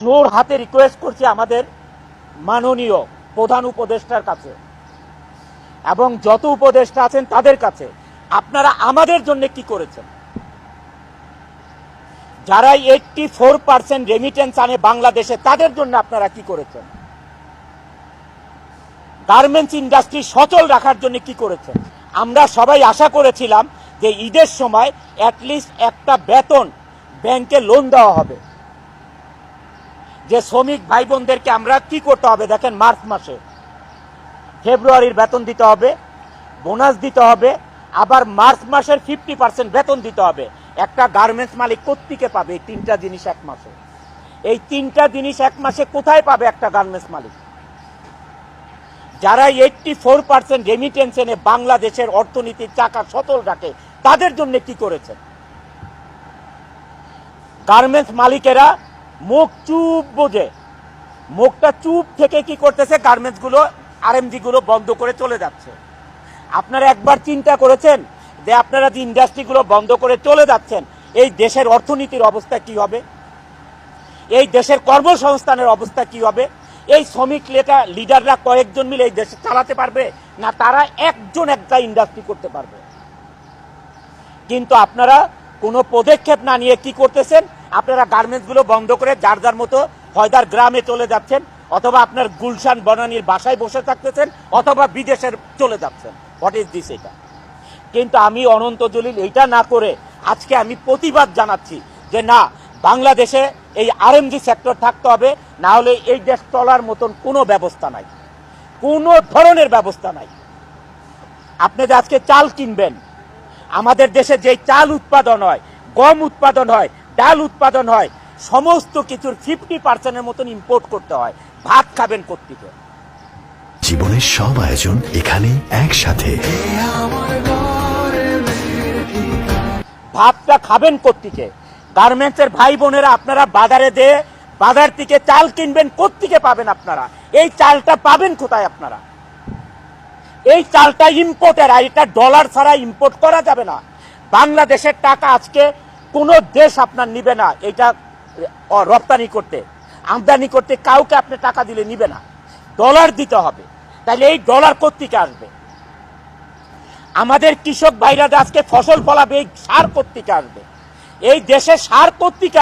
জোর হাতে রিকোয়েস্ট করছি আমাদের মাননীয় প্রধান উপদেষ্টার কাছে এবং যত উপদেষ্টা আছেন তাদের কাছে, আপনারা আমাদের জন্য কি করেছেন? যারা 84% রেমিটেন্স আনে বাংলাদেশে, তাদের জন্য আপনারা কি করেছেন? গার্মেন্টস ইন্ডাস্ট্রি সচল রাখার জন্য কি করেছেন? আমরা সবাই আশা করেছিলাম যে ঈদের সময় অ্যাটলিস্ট একটা বেতন ব্যাংকে লোন দেওয়া হবে। যে শ্রমিক ভাই বোনদেরকে আমরা কি করতে হবে দেখেন, মার্চ মাসে ফেব্রুয়ারির বেতন দিতে হবে, বোনাস দিতে হবে, আবার মার্চ মাসের 50% বেতন দিতে হবে। একটা গার্মেন্টস মালিক কোত্থেকে পাবে এই তিনটা জিনিস এক মাসে? এই তিনটা জিনিস এক মাসে কোথায় পাবে একটা গার্মেন্টস মালিক? যারা 84% রেমিটেন্স এনে বাংলাদেশের অর্থনীতির চাকা সচল রাখে, তাদের জন্য কি করেছেন? গার্মেন্টস মালিকেরা মুখ চুপ বোঝে, মুখটা চুপ থেকে কি করতেছে, গার্মেন্টস গুলো আরএমজি গুলো বন্ধ করে চলে যাচ্ছে। আপনারা একবার চিন্তা করেছেন যে আপনারা যে ইন্ডাস্ট্রি গুলো বন্ধ করে চলে যাচ্ছেন, এই দেশের অর্থনীতির অবস্থা কি হবে? এই দেশের কর্মসংস্থানের অবস্থা কি হবে? এই শ্রমিক লিডাররা কয়েকজন মিলে এই দেশে চালাতে পারবে না? তারা একজন একটা ইন্ডাস্ট্রি করতে পারবে? কিন্তু আপনারা কোনো পদক্ষেপ না নিয়ে কি করতেছেন? আপনারা গার্মেন্টস গুলো বন্ধ করে যার যার মতো হয়দার গ্রামে চলে যাচ্ছেন, অথবা আপনার গুলশান বনানীর বাসায় বসে থাকতেছেন, অথবা বিদেশের চলে যাচ্ছেন। What is this? এটা কিন্তু আমি অনন্ত জলিল এইটা না করে আজকে আমি প্রতিবাদ জানাচ্ছি যে না, বাংলাদেশে এই আরএমজি সেক্টর থাকতে হবে, না হলে এই দেশ চলার মতন কোনো ব্যবস্থা নাই, কোনো ধরনের ব্যবস্থা নাই। আপনি যে আজকে চাল কিনবেন, আমাদের দেশে যে চাল উৎপাদন হয়, গম উৎপাদন হয়, ডাল উৎপাদন হয়, সমস্ত কিছুর 50%-এর মতন ইম্পোর্ট করতে হয়। ভাত খাবেন কোত্থেকে? জীবনের সব আয়োজন এখানে একসাথে। ভাতটা খাবেন কোত্থেকে? গার্মেন্টসের ভাই বোনেরা, আপনারা বাজার থেকে চাল কিনবেন, কোত্থেকে পাবেন আপনারা? এই চালটা পাবেন কোথায় আপনারা? এই চালটা ইম্পোর্টের, আর এটা ডলার ছাড়া ইম্পোর্ট করা যাবে না। বাংলাদেশের টাকা আজকে কোনো দেশ আপনার নিবে না এটা রপ্তানি করতে, আমদানি করতে। কাউকে আপনি টাকা দিলে নিবে না, ডলার দিতে হবে। তাহলে এই ডলার কোত্থেকে আসবে? আমাদের কৃষক ভাইরা আজকে ফসল ফলাবে, এই সার কোত্থেকে আসবে? এই দেশে সার কোত্থেকে